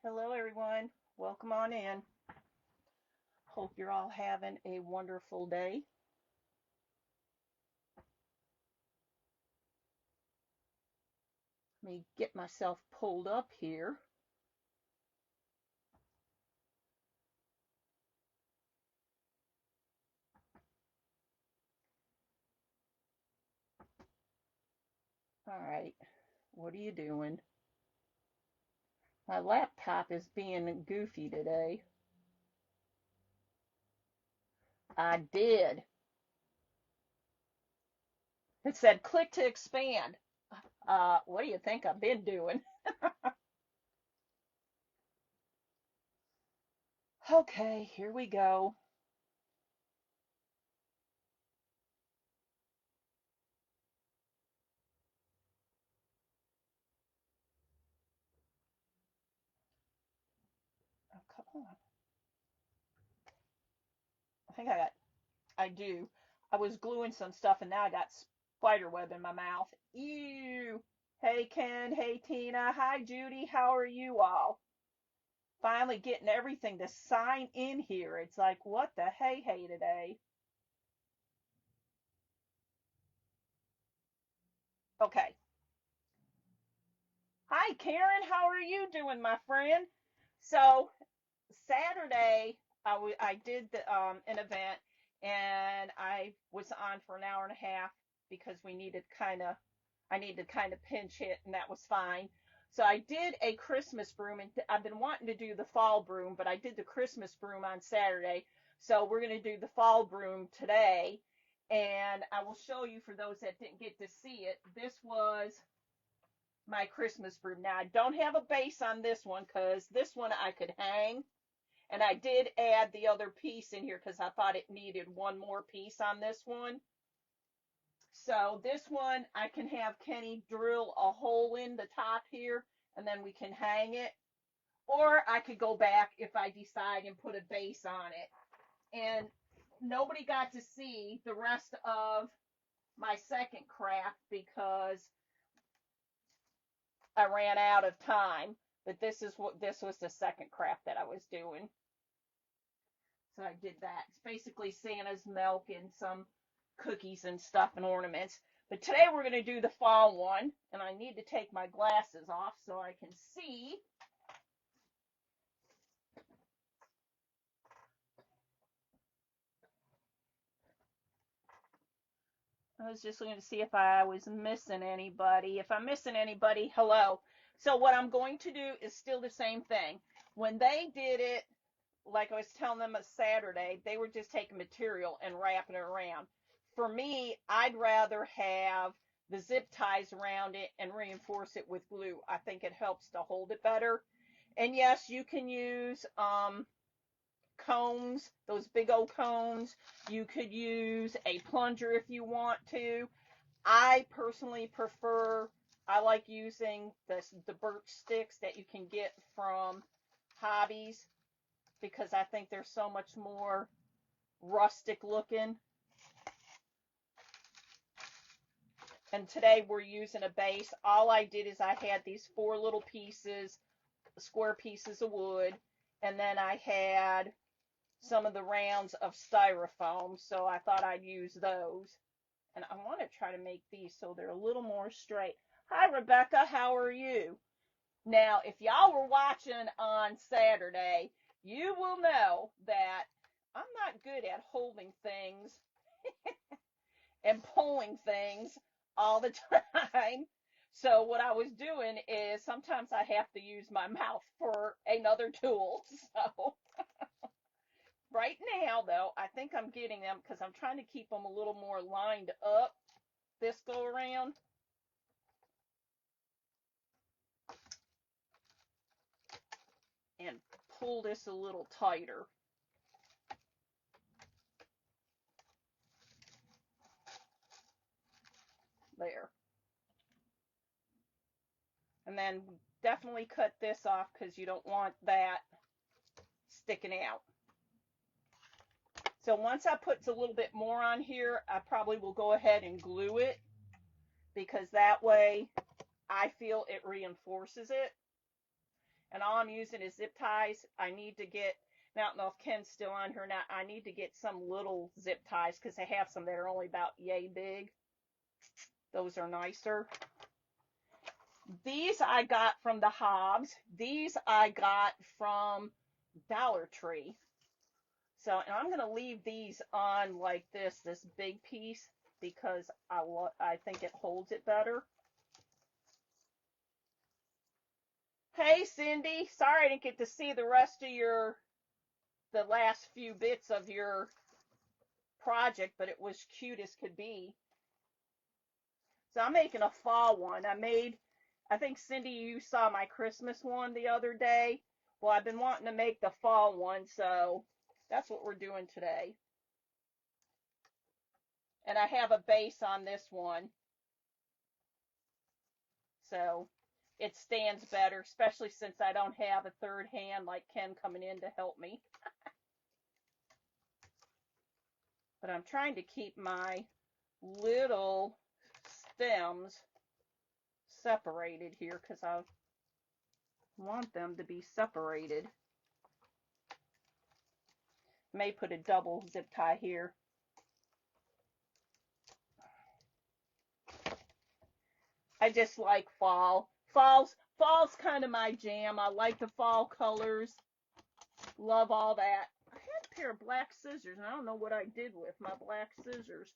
Hello, everyone. Welcome on in. Hope you're all having a wonderful day. Let me get myself pulled up here. All right, what are you doing? My laptop is being goofy today. I did. It said click to expand. What do you think I've been doing? Okay, here we go. Oh, come on. I do. I was gluing some stuff and now I got spider web in my mouth. Ew. Hey Ken, hey Tina, hi Judy, how are you all? Finally getting everything to sign in here. It's like, what the hey today? Okay. Hi Karen, how are you doing, my friend? So Saturday, I did an event and I was on for an hour and a half because I needed to kind of pinch hit, and that was fine. So I did a Christmas broom, and I've been wanting to do the fall broom, but I did the Christmas broom on Saturday. So we're going to do the fall broom today, and I will show you for those that didn't get to see it. This was my Christmas broom. Now I don't have a base on this one because this one I could hang, and I did add the other piece in here because I thought it needed one more piece on this one. So this one, I can have Kenny drill a hole in the top here, and then we can hang it. Or I could go back if I decide and put a base on it. And nobody got to see the rest of my second craft because I ran out of time. But this was the second craft that I was doing. So I did that. It's basically Santa's milk and some cookies and stuff and ornaments. But today we're going to do the fall one, and I need to take my glasses off so I can see. I was just looking to see if I was missing anybody. If I'm missing anybody, hello. So what I'm going to do is still the same thing. When they did it, like I was telling them on Saturday, they were just taking material and wrapping it around. For me, I'd rather have the zip ties around it and reinforce it with glue. I think it helps to hold it better. And yes, you can use cones, those big old cones. You could use a plunger if you want to. I personally prefer, I like using the birch sticks that you can get from Hobbies because I think they're so much more rustic looking. And today we're using a base. All I did is I had these four little pieces, square pieces of wood, and then I had some of the rounds of styrofoam, so I thought I'd use those. And I want to try to make these so they're a little more straight. Hi, Rebecca, how are you? Now, if y'all were watching on Saturday, you will know that I'm not good at holding things and pulling things all the time. So what I was doing is sometimes I have to use my mouth for another tool. So right now, though, I think I'm getting them because I'm trying to keep them a little more lined up this go around. And pull this a little tighter. There. And then definitely cut this off because you don't want that sticking out. So once I put a little bit more on here, I probably will go ahead and glue it because that way I feel it reinforces it. and all I'm using is zip ties. I need to get, I don't know if Ken's still on here or not, I need to get some little zip ties because they have some that are only about yay big. Those are nicer. These I got from the Hobbs. These I got from Dollar Tree. So, and I'm going to leave these on like this big piece, because I think it holds it better. Hey, Cindy. Sorry I didn't get to see the rest of the last few bits of your project, but it was cute as could be. So I'm making a fall one. I think Cindy, you saw my Christmas one the other day. Well, I've been wanting to make the fall one, so that's what we're doing today. And I have a base on this one, so it stands better, especially since I don't have a third hand like Ken coming in to help me. But I'm trying to keep my little stems separated here because I want them to be separated. May put a double zip tie here. I just like fall. Fall's kind of my jam. I like the fall colors. Love all that. I had a pair of black scissors, and I don't know what I did with my black scissors.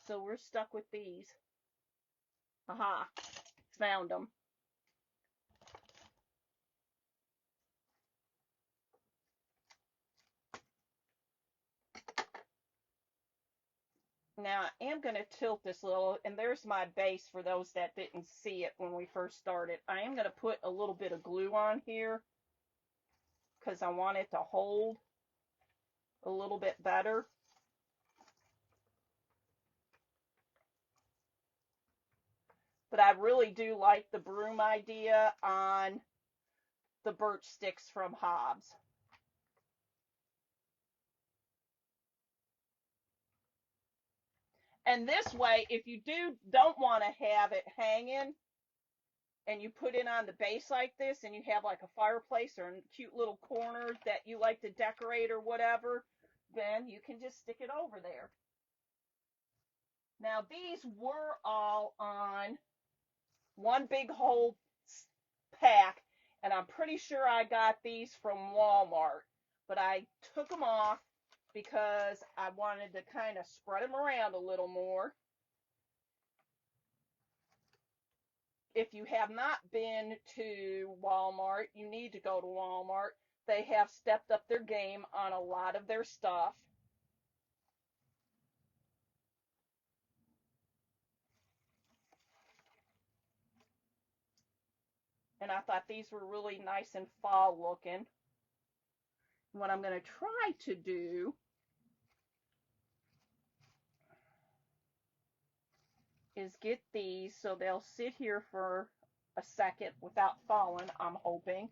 So we're stuck with these. Aha, found them. Now I am going to tilt this a little, and there's my base for those that didn't see it when we first started. I am going to put a little bit of glue on here because I want it to hold a little bit better. But I really do like the broom idea on the birch sticks from Hobbs. And this way, if you don't want to have it hanging, and you put it on the base like this, and you have like a fireplace or a cute little corner that you like to decorate or whatever, then you can just stick it over there. Now these were all on one big whole pack, and I'm pretty sure I got these from Walmart, but I took them off because I wanted to kind of spread them around a little more. If you have not been to Walmart, you need to go to Walmart. They have stepped up their game on a lot of their stuff. And I thought these were really nice and fall looking. What I'm going to try to do is get these so they'll sit here for a second without falling, I'm hoping,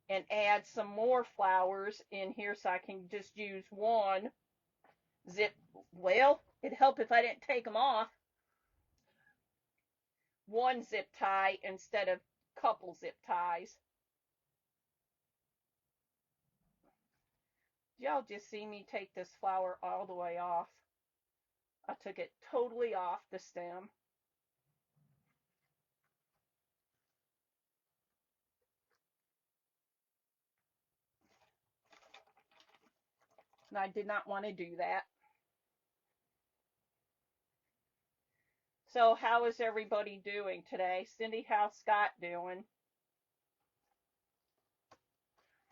and add some more flowers in here so I can just use one zip. Well, it'd help if I didn't take them off. One zip tie instead of couple zip ties. Y'all just see me take this flower all the way off. I took it totally off the stem. And I did not want to do that. So how is everybody doing today? Cindy, how's Scott doing?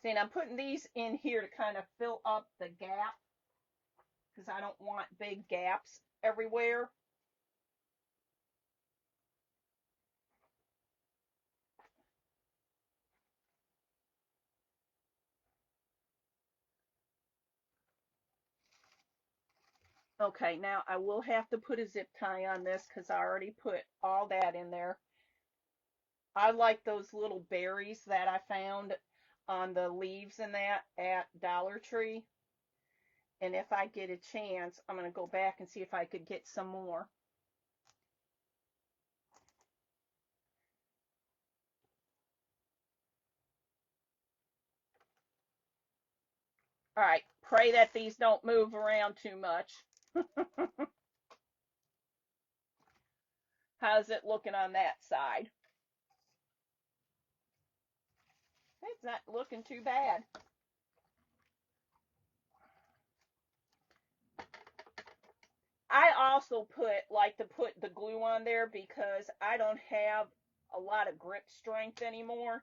See, and I'm putting these in here to kind of fill up the gap because I don't want big gaps everywhere. Okay, now I will have to put a zip tie on this because I already put all that in there. I like those little berries that I found on the leaves in that at Dollar Tree. And if I get a chance, I'm going to go back and see if I could get some more. All right, pray that these don't move around too much. How's it looking on that side? It's not looking too bad. I also like to put the glue on there because I don't have a lot of grip strength anymore.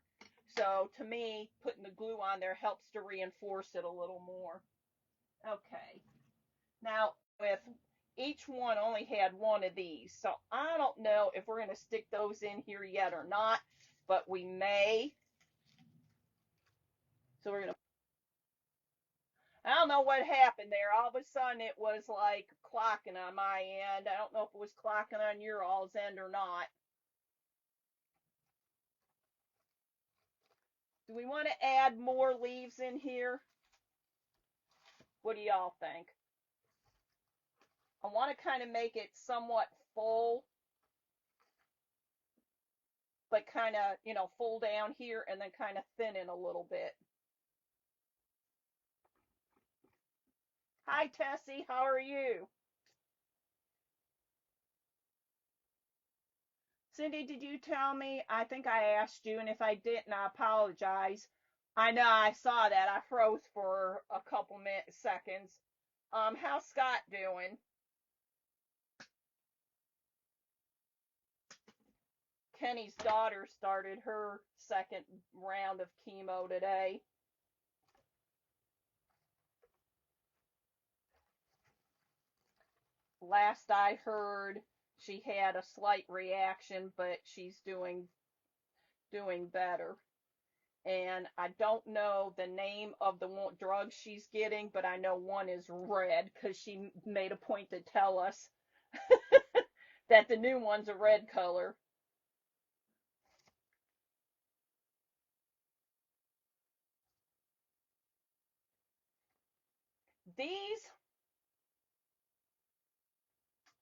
So to me, putting the glue on there helps to reinforce it a little more. Okay. Now, if each one only had one of these, so I don't know if we're going to stick those in here yet or not, but we may. So we're going to, I don't know what happened there. All of a sudden it was like clocking on my end. I don't know if it was clocking on your all's end or not. Do we want to add more leaves in here? What do y'all think? I want to kind of make it somewhat full, but kind of, full down here and then kind of thin in a little bit. Hi, Tessie. How are you? Cindy, did you tell me? I think I asked you, and if I didn't, I apologize. I know I saw that. I froze for a couple seconds. How's Scott doing? Kenny's daughter started her second round of chemo today. Last I heard, she had a slight reaction, but she's doing better. And I don't know the name of the drug she's getting, but I know one is red because she made a point to tell us that the new one's a red color. These,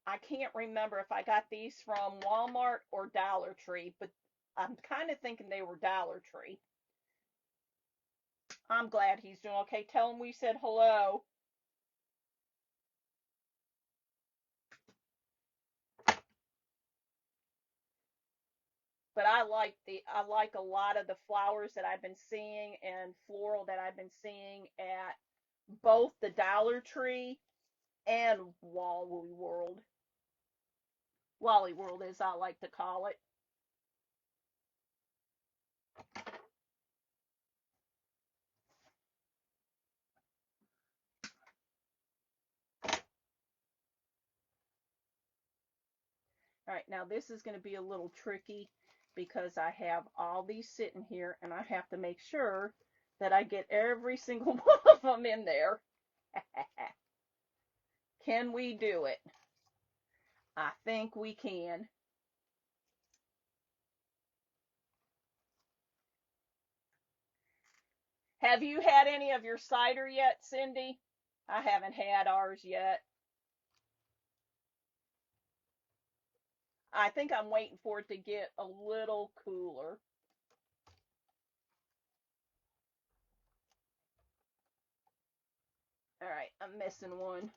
I can't remember if I got these from Walmart or Dollar Tree, but I'm kind of thinking they were Dollar Tree. I'm glad he's doing okay. Tell him we said hello. But I like a lot of the flowers that I've been seeing and floral that I've been seeing at both the Dollar Tree and Wally World. Wally World, as I like to call it. All right, now this is going to be a little tricky because I have all these sitting here and I have to make sure that I get every single one of them in there. Can we do it? I think we can. Have you had any of your cider yet, Cindy? I haven't had ours yet. I think I'm waiting for it to get a little cooler. All right, I'm missing one.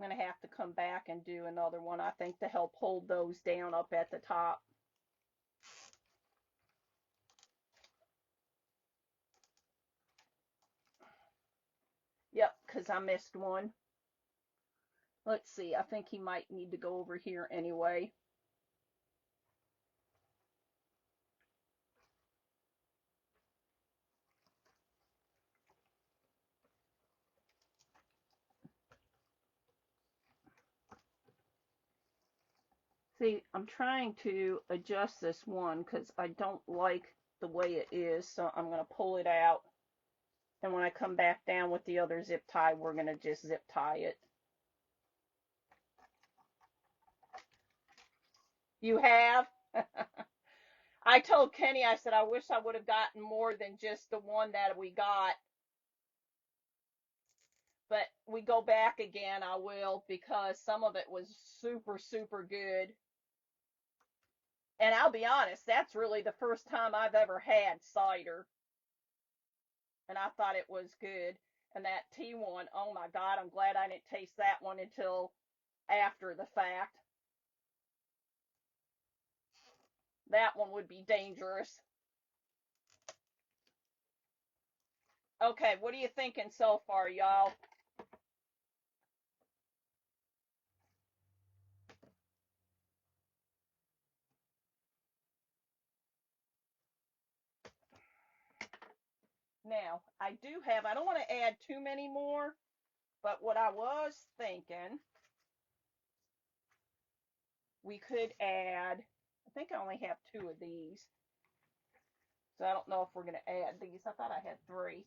I'm going to have to come back and do another one, I think, to help hold those down up at the top. Yep, because I missed one. Let's see, I think he might need to go over here anyway. See, I'm trying to adjust this one because I don't like the way it is, so I'm going to pull it out. And when I come back down with the other zip tie, we're going to just zip tie it. You have? I told Kenny, I said, I wish I would have gotten more than just the one that we got. But we go back again, I will, because some of it was super, super good. And I'll be honest, that's really the first time I've ever had cider, and I thought it was good. And that tea one, oh my God, I'm glad I didn't taste that one until after the fact. That one would be dangerous. Okay, what are you thinking so far, y'all? Now, I don't want to add too many more, but what I was thinking, we could add, I think I only have two of these, so I don't know if we're going to add these. I thought I had three,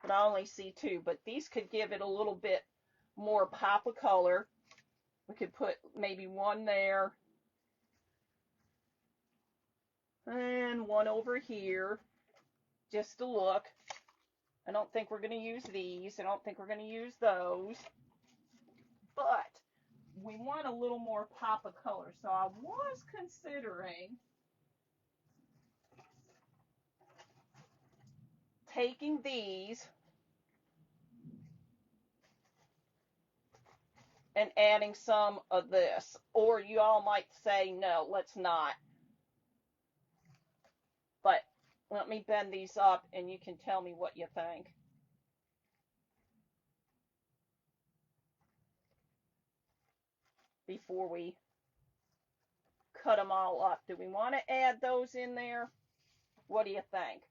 but I only see two, but these could give it a little bit more pop of color. We could put maybe one there and one over here, just to look. I don't think we're going to use these. I don't think we're going to use those, but we want a little more pop of color. So I was considering taking these and adding some of this. Or you all might say, no, let's not. But let me bend these up and you can tell me what you think. Before we cut them all up. Do we want to add those in there? What do you think?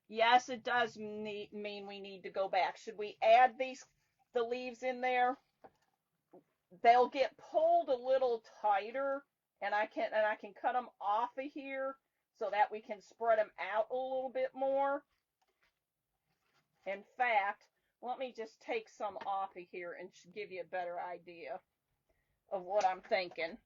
Yes, it does mean we need to go back. Should we add the leaves in there? They'll get pulled a little tighter, and I can cut them off of here so that we can spread them out a little bit more. In fact, let me just take some off of here and give you a better idea of what I'm thinking.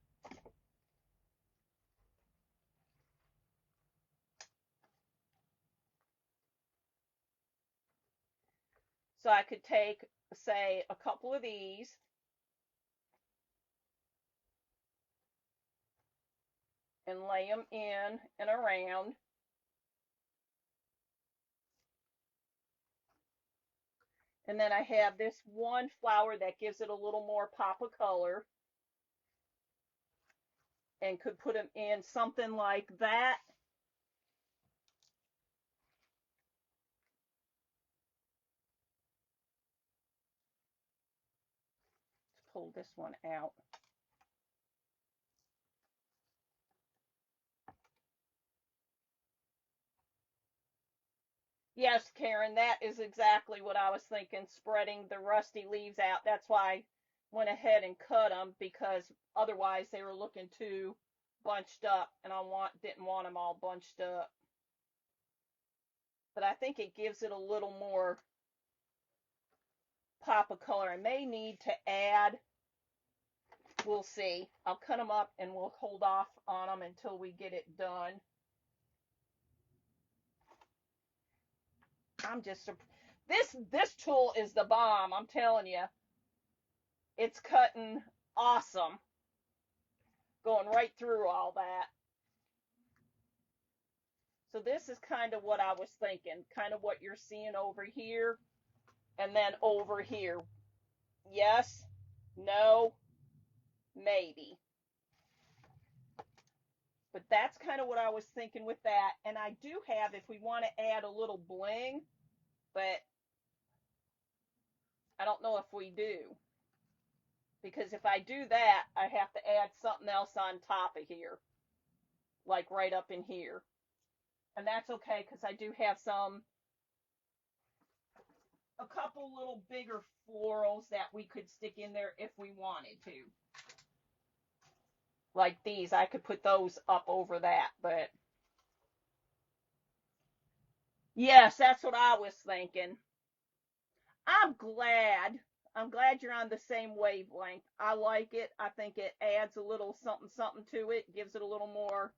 So I could take, say, a couple of these and lay them in and around. And then I have this one flower that gives it a little more pop of color, and could put them in something like that. Let's pull this one out. Yes, Karen, that is exactly what I was thinking, spreading the rusty leaves out. That's why I went ahead and cut them, because otherwise they were looking too bunched up, and didn't want them all bunched up. But I think it gives it a little more pop of color. I may need to add, we'll see. I'll cut them up and we'll hold off on them until we get it done. I'm just this tool is the bomb, I'm telling you. It's cutting awesome. Going right through all that. So this is kind of what I was thinking, kind of what you're seeing over here and then over here. Yes, no, maybe. But that's kind of what I was thinking with that. And I do have, if we want to add a little bling, but I don't know if we do. Because if I do that, I have to add something else on top of here, like right up in here. And that's okay, because I do have a couple little bigger florals that we could stick in there if we wanted to. Like these, I could put those up over that, but yes, that's what I was thinking. I'm glad. I'm glad you're on the same wavelength. I like it. I think it adds a little something something to it, gives it a little more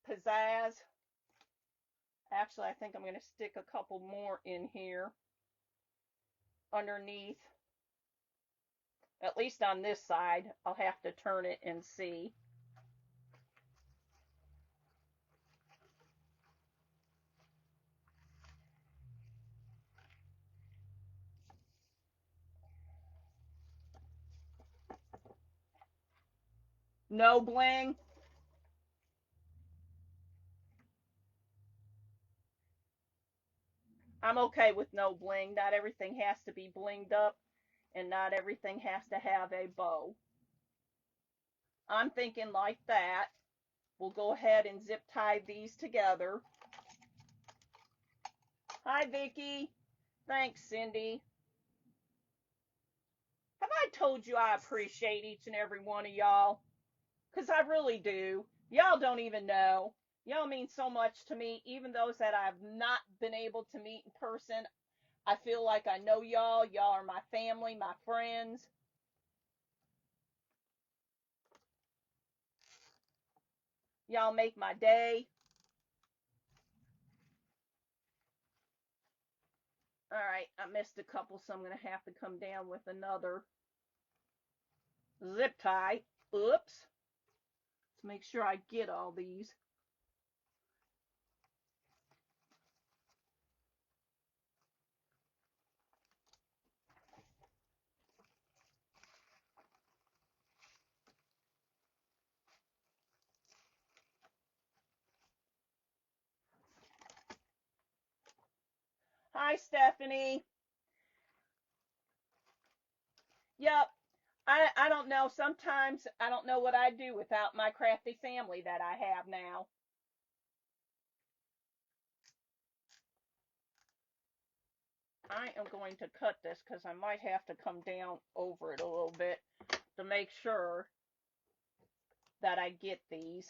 pizzazz. Actually, I think I'm going to stick a couple more in here underneath At least on this side. I'll have to turn it and see. No bling. I'm okay with no bling. Not everything has to be blinged up, and not everything has to have a bow. I'm thinking like that. We'll go ahead and zip tie these together. Hi, Vicky. Thanks, Cindy. Have I told you I appreciate each and every one of y'all? Because I really do. Y'all don't even know. Y'all mean so much to me, even those that I've not been able to meet in person. I feel like I know y'all. Y'all are my family, my friends. Y'all make my day. All right, I missed a couple, so I'm going to have to come down with another zip tie. Oops. Let's make sure I get all these. Hi, Stephanie. Yep. I don't know. Sometimes I don't know what I'd do without my crafty family that I have now. I am going to cut this because I might have to come down over it a little bit to make sure that I get these.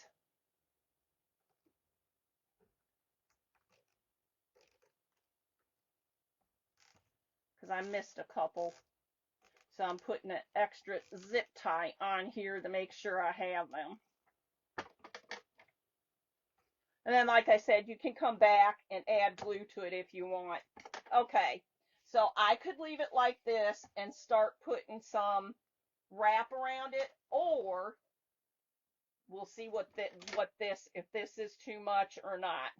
Because I missed a couple. So I'm putting an extra zip tie on here to make sure I have them. And then, like I said, you can come back and add glue to it if you want. Okay, so I could leave it like this and start putting some wrap around it, or we'll see if this is too much or not.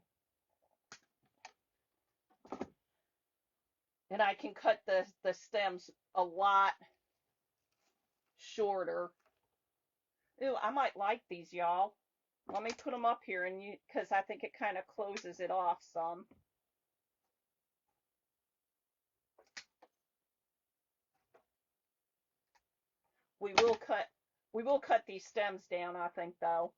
And I can cut the stems a lot shorter. Ooh, I might like these, y'all. Let me put them up here, and because I think it kind of closes it off some. We will cut these stems down, I think, though.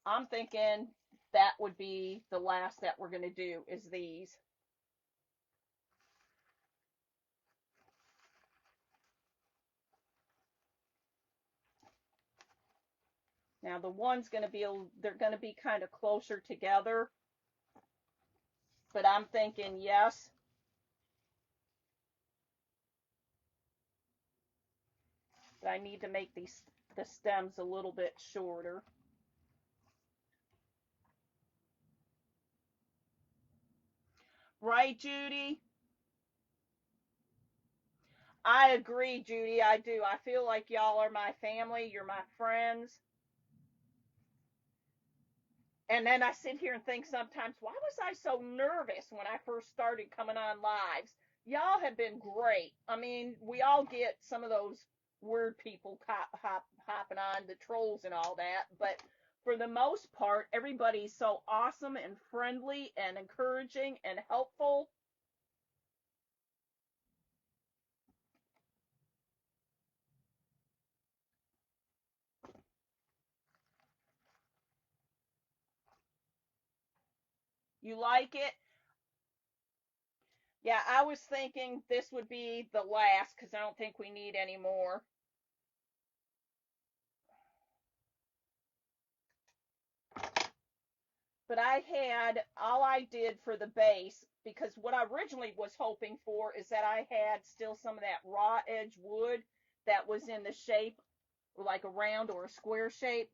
I'm thinking that would be the last that we're going to do is these. Now the one's going to be, they're going to be kind of closer together, but I'm thinking yes. But I need to make the stems a little bit shorter. Right, Judy? I agree, Judy. I do. I feel like y'all are my family. You're my friends. And then I sit here and think sometimes, why was I so nervous when I first started coming on lives? Y'all have been great. I mean, we all get some of those weird people hopping on, the trolls and all that, but for the most part, everybody's so awesome and friendly and encouraging and helpful. You like it? Yeah, I was thinking this would be the last because I don't think we need any more. But all I did for the base, because what I originally was hoping for is that I had still some of that raw edge wood that was in the shape, like a round or a square shape,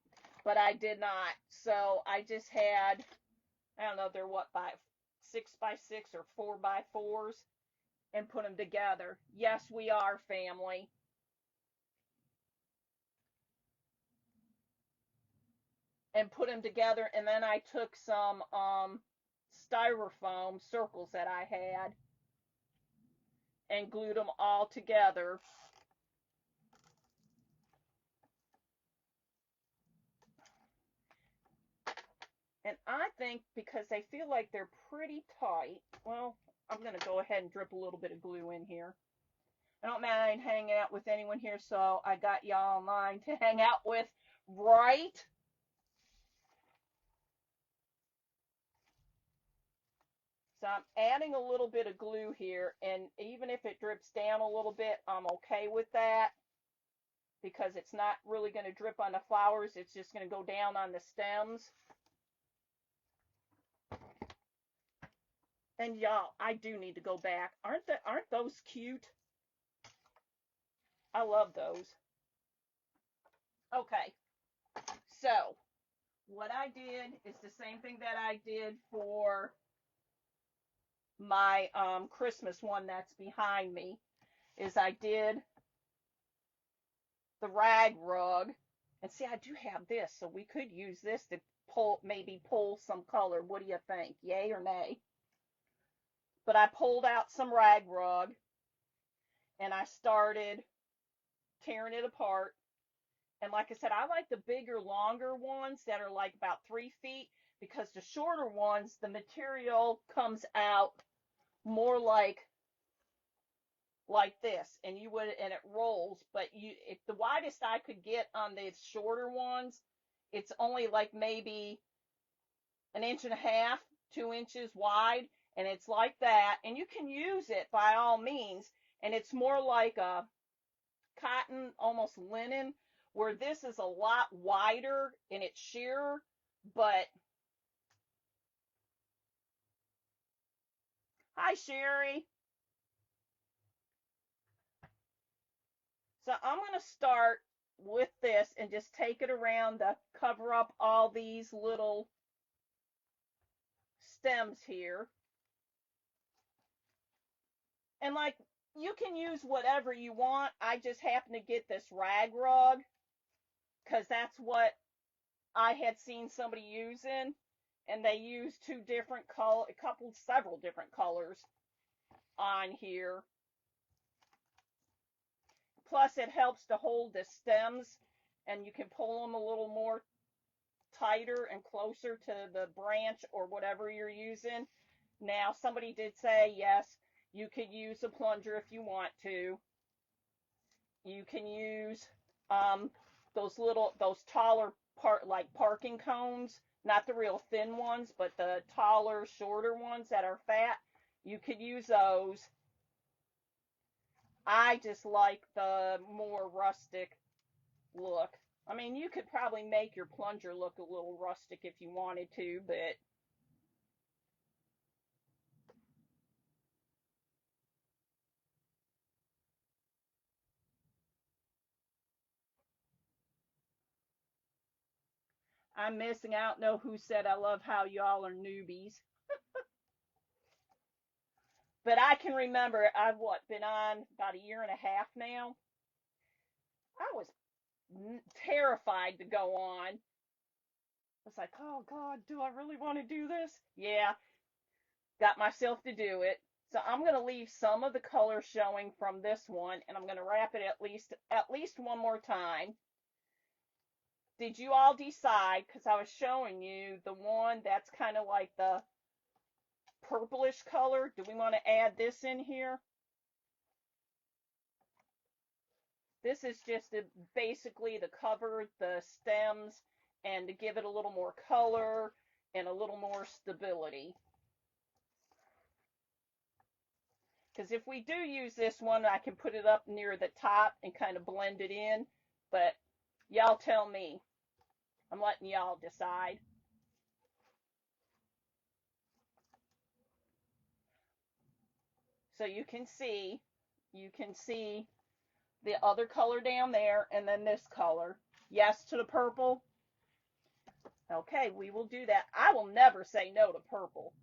but I did not. So I just had, I don't know, they're what, 6x6 or 4x4s and put them together. Yes, we are family. And put them together, and then I took some styrofoam circles that I had and glued them all together. And I think because they feel like they're pretty tight, well, I'm going to go ahead and drip a little bit of glue in here. I don't mind hanging out with anyone here, so I got y'all online to hang out with, right? So I'm adding a little bit of glue here, and even if it drips down a little bit, I'm okay with that because it's not really going to drip on the flowers. It's just going to go down on the stems. And y'all, I do need to go back. Aren't those cute? I love those. Okay, so what I did is the same thing that I did for my Christmas one that's behind me. Is I did the rag rug, and see, I do have this, so we could use this to maybe pull some color. What do you think? Yay or nay? But I pulled out some rag rug and I started tearing it apart. And like I said, I like the bigger, longer ones that are like about 3 feet, because the shorter ones, the material comes out more like this, and it rolls. But if the widest I could get on the shorter ones, it's only like maybe 1.5 inches, 2 inches wide, and it's like that. And you can use it by all means, and it's more like a cotton, almost linen, where this is a lot wider and it's sheer. But hi, Sherry. So I'm going to start with this and just take it around to cover up all these little stems here. And like, you can use whatever you want. I just happen to get this rag rug because that's what I had seen somebody using, and they used several different colors on here. Plus, it helps to hold the stems, and you can pull them a little more tighter and closer to the branch or whatever you're using. Now, somebody did say, yes, you could use a plunger if you want to. You can use those taller like parking cones, not the real thin ones, but the taller, shorter ones that are fat. You could use those. I just like the more rustic look. I mean, you could probably make your plunger look a little rustic if you wanted to, but I'm missing out. Know who said I love how y'all are newbies. But I can remember I've been on about 1.5 years now. I was terrified to go on. I was like, oh God, do I really want to do this? Yeah, got myself to do it. So I'm going to leave some of the color showing from this one, and I'm going to wrap it at least one more time. Did you all decide, because I was showing you the one that's kind of like the purplish color, do we want to add this in here? This is just basically to cover the stems and to give it a little more color and a little more stability. Because if we do use this one, I can put it up near the top and kind of blend it in. But y'all tell me. I'm letting y'all decide. So you can see the other color down there and then this color. Yes to the purple. Okay, we will do that. I will never say no to purple.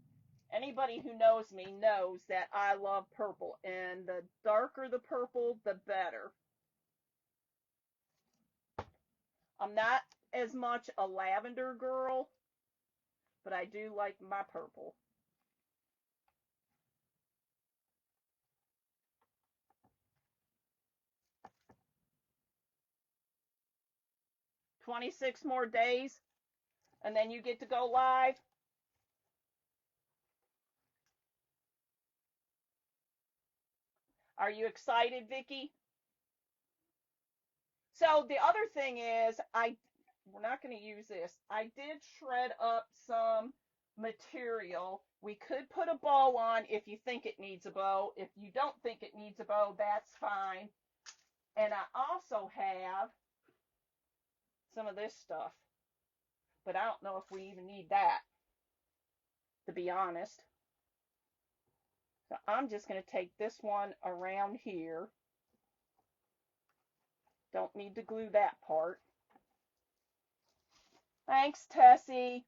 Anybody who knows me knows that I love purple, and the darker the purple, the better. I'm not as much a lavender girl, but I do like my purple. 26 more days, and then you get to go live. Are you excited, Vicky? So the other thing is, we're not going to use this. I did shred up some material. We could put a bow on if you think it needs a bow. If you don't think it needs a bow, that's fine. And I also have some of this stuff, but I don't know if we even need that, to be honest. So I'm just going to take this one around here. Don't need to glue that part. Thanks, Tessie.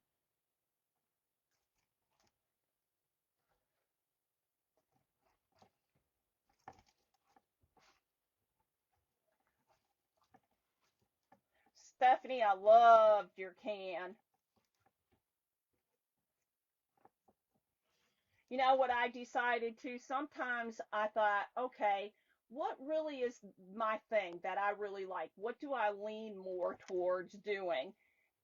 Stephanie, I loved your can. You know what I decided to? Sometimes I thought, okay, what really is my thing that I really like? What do I lean more towards doing?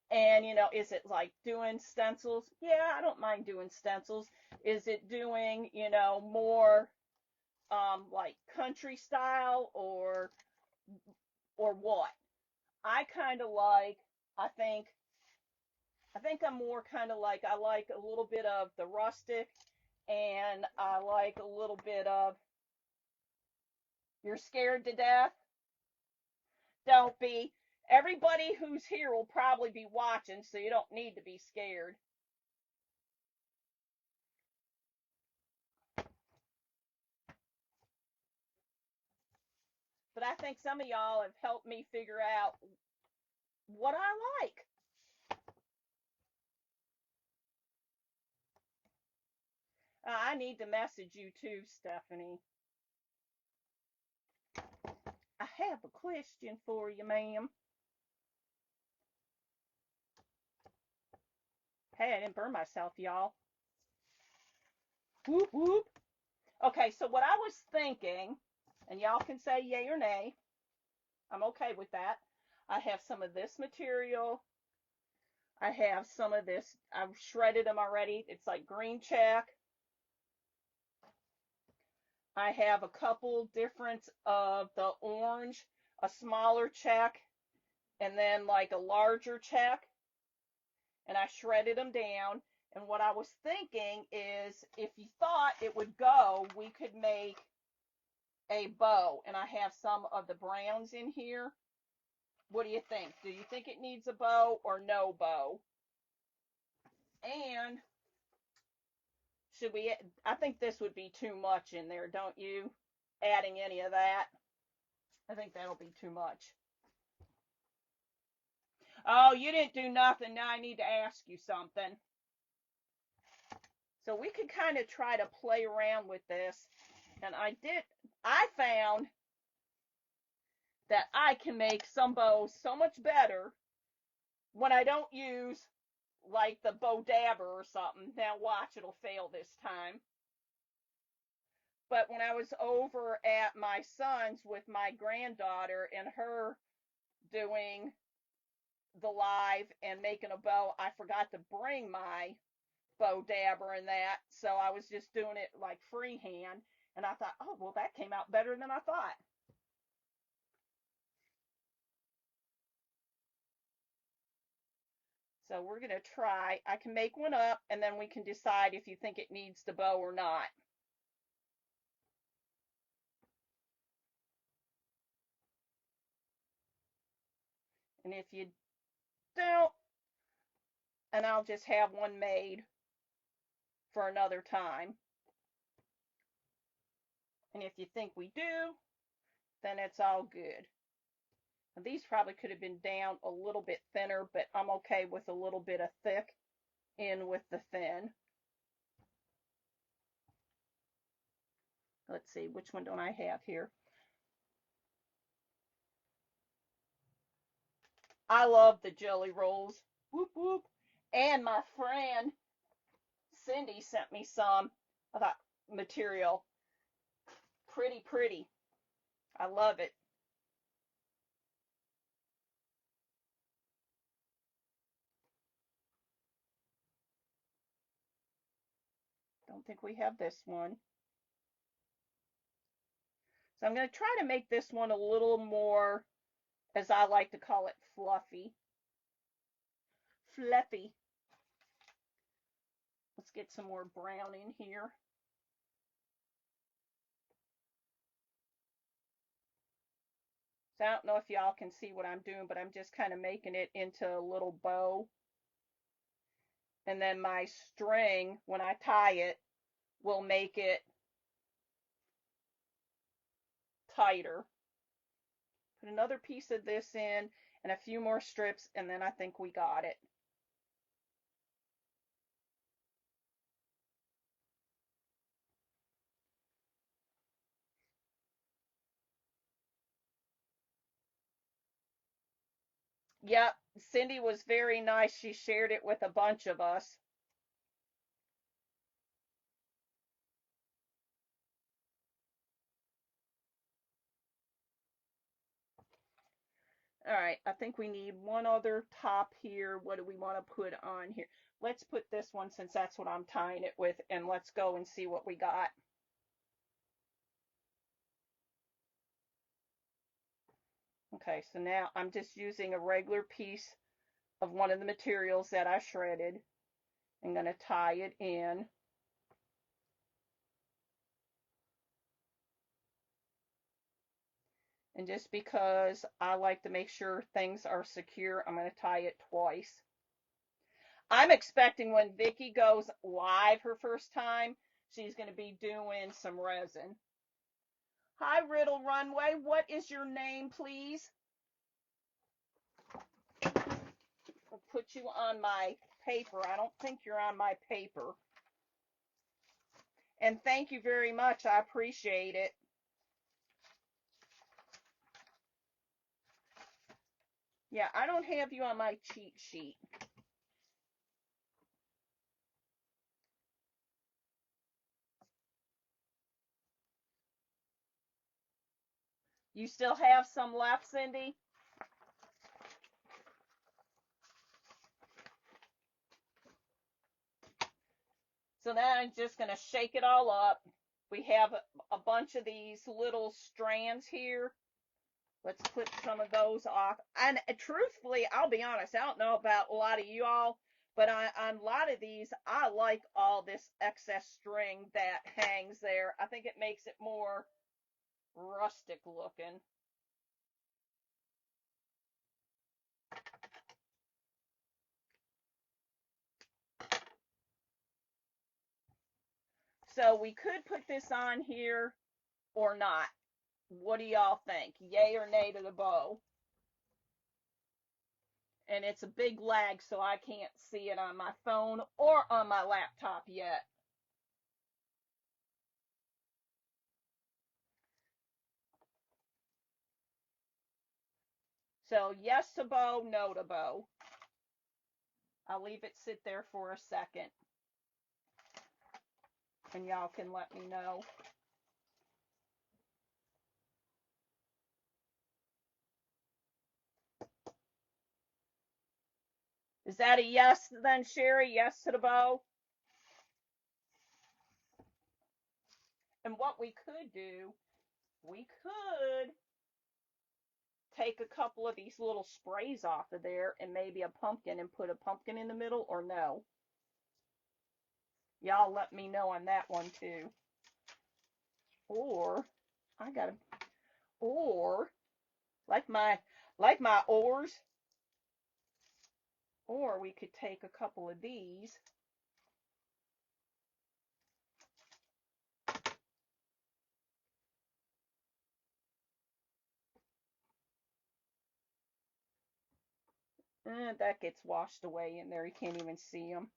And, is it like doing stencils? Yeah, I don't mind doing stencils. Is it doing, more like country style or what? I kind of like, I think I'm more kind of like, I like a little bit of the rustic, and I like a little bit of, you're scared to death? Don't be. Everybody who's here will probably be watching, so you don't need to be scared. But I think some of y'all have helped me figure out what I like. I need to message you too, Stephanie. I have a question for you, ma'am. Hey, I didn't burn myself, y'all. Whoop, whoop. Okay, so what I was thinking, and y'all can say yay or nay, I'm okay with that. I have some of this material. I have some of this. I've shredded them already. It's like green check. I have a couple different of the orange, a smaller check, and then like a larger check. And I shredded them down. And what I was thinking is if you thought it would go, we could make a bow. And I have some of the browns in here. What do you think? Do you think it needs a bow or no bow? And should we, I think this would be too much in there, don't you? Adding any of that. I think that'll be too much. Oh, you didn't do nothing. Now I need to ask you something. So we could kind of try to play around with this. And I found that I can make some bows so much better when I don't use like the bow dabber or something. Now watch, it'll fail this time. But when I was over at my son's with my granddaughter and her doing the live and making a bow, I forgot to bring my bow dabber and that, so I was just doing it like freehand, and I thought, oh well, that came out better than I thought. So we're gonna try. I can make one up, and then we can decide if you think it needs the bow or not. And if you don't, and I'll just have one made for another time. And if you think we do, then it's all good. And these probably could have been down a little bit thinner, but I'm okay with a little bit of thick in with the thin. Let's see, which one don't I have here? I love the jelly rolls. Whoop whoop. And my friend Cindy sent me some of that material. Pretty, pretty. I love it. Don't think we have this one. So I'm going to try to make this one a little more, as I like to call it, fluffy. Fluffy. Let's get some more brown in here. So I don't know if y'all can see what I'm doing, but I'm just kind of making it into a little bow. And then my string, when I tie it, will make it tighter. Put another piece of this in and a few more strips, and then I think we got it. Yep, Cindy was very nice. She shared it with a bunch of us. All right, I think we need one other top here. What do we want to put on here? Let's put this one since that's what I'm tying it with, and let's go and see what we got. Okay, so now I'm just using a regular piece of one of the materials that I shredded. I'm going to tie it in. And just because I like to make sure things are secure, I'm going to tie it twice. I'm expecting when Vicki goes live her first time, she's going to be doing some resin. Hi, Riddle Runway. What is your name, please? I'll put you on my paper. I don't think you're on my paper. And thank you very much. I appreciate it. Yeah, I don't have you on my cheat sheet. You still have some left, Cindy? So then I'm just going to shake it all up. We have a bunch of these little strands here. Let's put some of those off. And truthfully, I'll be honest, I don't know about a lot of you all, but on a lot of these, I like all this excess string that hangs there. I think it makes it more rustic looking. So we could put this on here or not. What do y'all think? Yay or nay to the bow? And it's a big lag, so I can't see it on my phone or on my laptop yet. So yes to bow, no to bow. I'll leave it sit there for a second, and y'all can let me know. Is that a yes then, Sherry? Yes to the bow? And what we could do, we could take a couple of these little sprays off of there and maybe a pumpkin and put a pumpkin in the middle, or no? Y'all let me know on that one too. Or I gotta, or like my oars, or we could take a couple of these. That gets washed away in there. You can't even see them.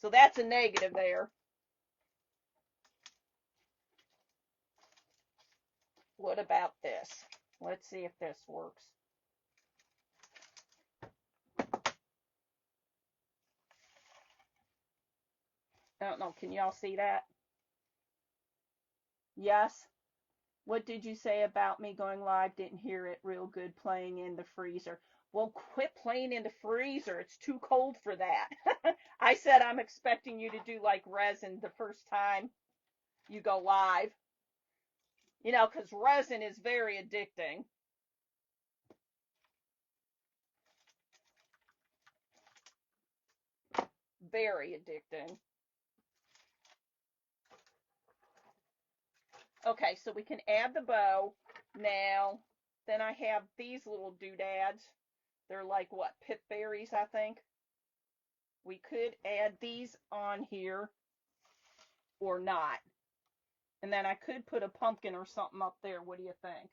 So that's a negative there. What about this? Let's see if this works. I don't know. Can y'all see that? Yes. What did you say about me going live? Didn't hear it real good playing in the freezer. Well, quit playing in the freezer. It's too cold for that. I said I'm expecting you to do like resin the first time you go live. You know, because resin is very addicting. Very addicting. Okay, so we can add the bow. Now, then I have these little doodads. They're like what, pip berries, I think. We could add these on here or not. And then I could put a pumpkin or something up there. What do you think?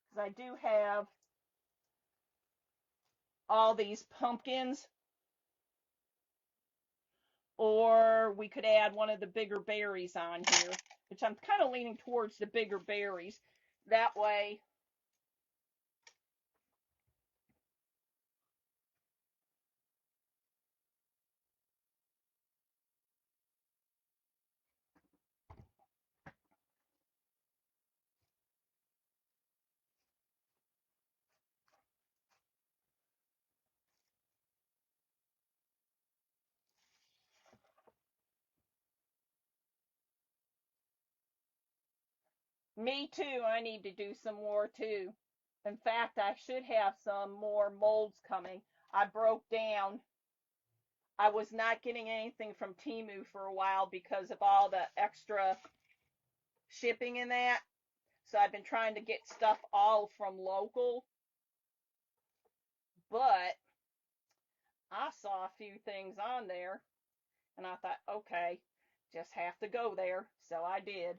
Because I do have all these pumpkins. Or we could add one of the bigger berries on here, which I'm kind of leaning towards the bigger berries. That way, me too, I need to do some more too. In fact, I should have some more molds coming. I broke down. I was not getting anything from Temu for a while because of all the extra shipping in that. So I've been trying to get stuff all from local. But I saw a few things on there and I thought, okay, just have to go there. So I did.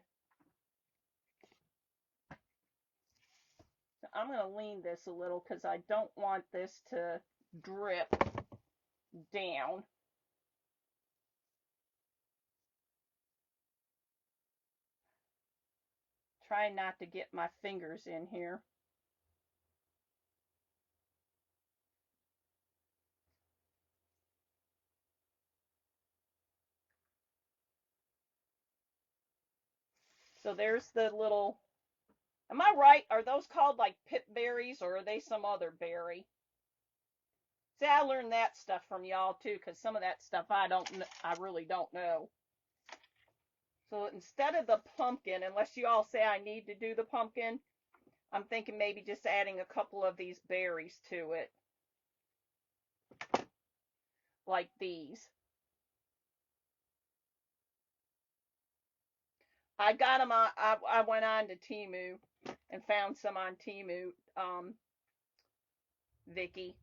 So I'm going to lean this a little because I don't want this to drip down. Try not to get my fingers in here. So there's the little, am I right? Are those called like pip berries or are they some other berry? See, I learned that stuff from y'all too because some of that stuff I really don't know. So instead of the pumpkin, unless you all say I need to do the pumpkin, I'm thinking maybe just adding a couple of these berries to it. Like these. I got them on, I went on to Temu and found some on Temu, Vicky.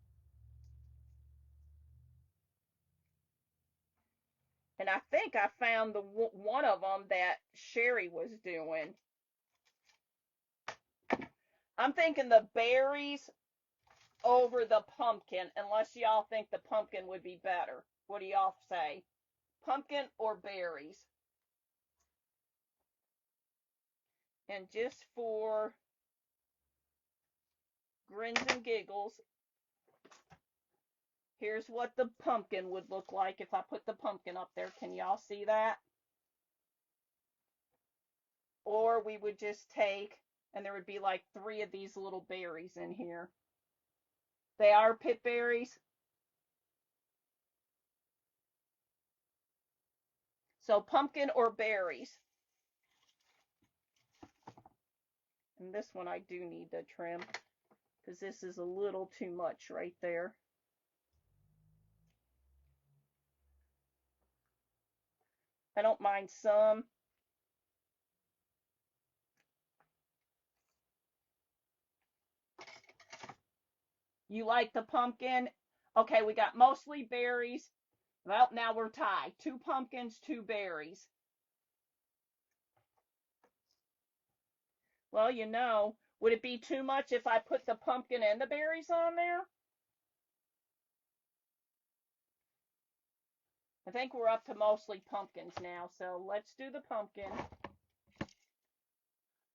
And I think I found the one of them that Sherry was doing. I'm thinking the berries over the pumpkin, unless y'all think the pumpkin would be better. What do y'all say? Pumpkin or berries? And just for grins and giggles, here's what the pumpkin would look like if I put the pumpkin up there. Can y'all see that? Or we would just take, and there would be like 3 of these little berries in here. They are pip berries. So pumpkin or berries. And this one I do need to trim because this is a little too much right there. I don't mind some. You like the pumpkin? Okay, we got mostly berries. Well, now we're tied. 2 pumpkins, 2 berries. Well, you know, would it be too much if I put the pumpkin and the berries on there? I think we're up to mostly pumpkins now, so let's do the pumpkin.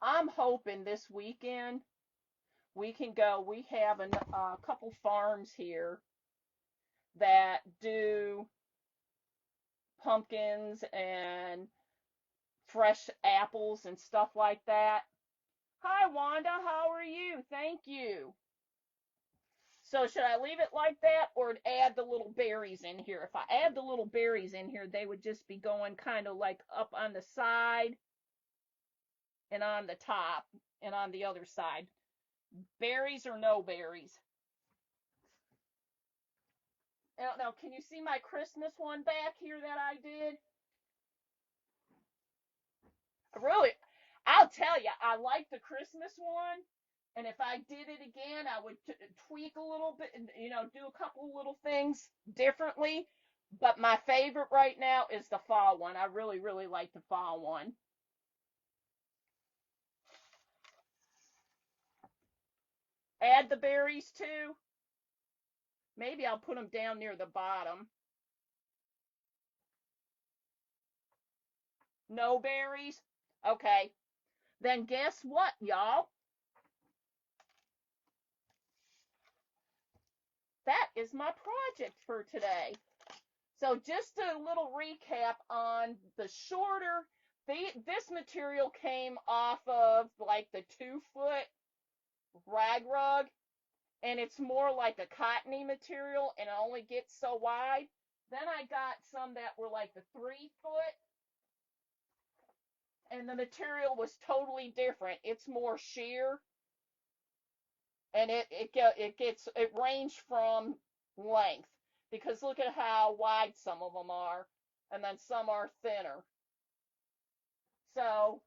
I'm hoping this weekend we can go. We have a couple farms here that do pumpkins and fresh apples and stuff like that. Hi, Wanda. How are you? Thank you. So should I leave it like that or add the little berries in here? If I add the little berries in here, they would just be going kind of like up on the side and on the top and on the other side. Berries or no berries? I don't know. Can you see my Christmas one back here that I did? Really, I'll tell you, I like the Christmas one. And if I did it again, I would tweak a little bit, do a couple little things differently. But my favorite right now is the fall one. I really, really like the fall one. Add the berries too. Maybe I'll put them down near the bottom. No berries? Okay. Then guess what, y'all? That is my project for today. So just a little recap on the shorter, this material came off of like the 2 foot rag rug, and it's more like a cottony material and it only gets so wide. Then I got some that were like the 3 foot, and the material was totally different. It's more sheer, and it ranged from length, because look at how wide some of them are, and then some are thinner. So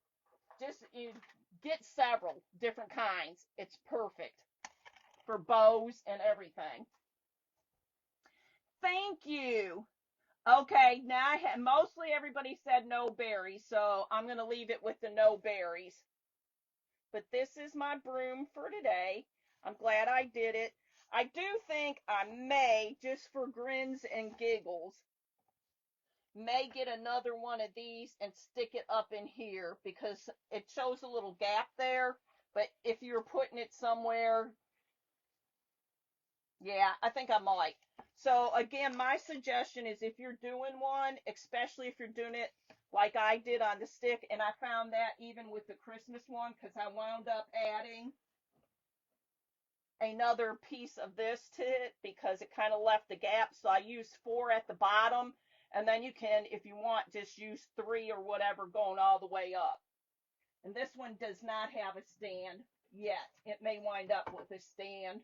just you get several different kinds. It's perfect for bows and everything. Thank you. Okay, now mostly everybody said no berries, so I'm going to leave it with the no berries. But this is my broom for today. I'm glad I did it. I do think I may, just for grins and giggles, may get another one of these and stick it up in here, because it shows a little gap there. But if you're putting it somewhere, yeah, I think I might. So again, my suggestion is, if you're doing one, especially if you're doing it like I did on the stick, and I found that even with the Christmas one, because I wound up adding another piece of this to it because it kind of left the gap. So I used 4 at the bottom, and then you can, if you want, just use 3 or whatever going all the way up. And this one does not have a stand yet. It may wind up with a stand.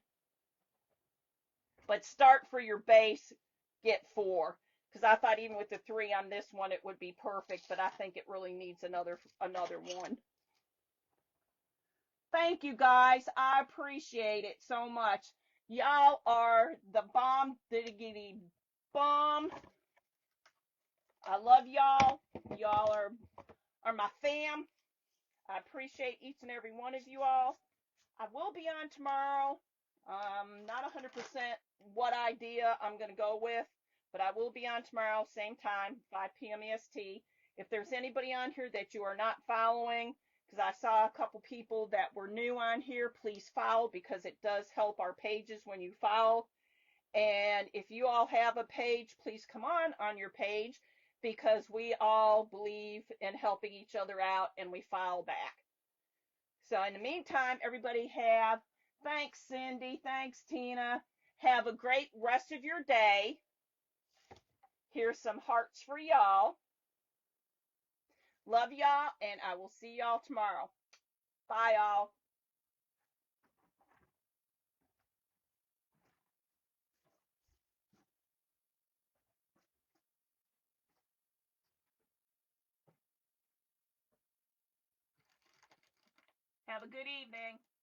But start for your base, get 4. Because I thought even with the 3 on this one, it would be perfect, but I think it really needs another one. Thank you, guys. I appreciate it so much. Y'all are the bomb diggity bomb. I love y'all. Y'all are my fam. I appreciate each and every one of you all. I will be on tomorrow. Not 100% what idea I'm going to go with, but I will be on tomorrow, same time, 5 p.m. EST. If there's anybody on here that you are not following, because I saw a couple people that were new on here, please follow, because it does help our pages when you follow. And if you all have a page, please come on your page, because we all believe in helping each other out and we follow back. So in the meantime, everybody thanks Cindy, thanks Tina. Have a great rest of your day. Here's some hearts for y'all. Love y'all, and I will see y'all tomorrow. Bye, y'all. Have a good evening.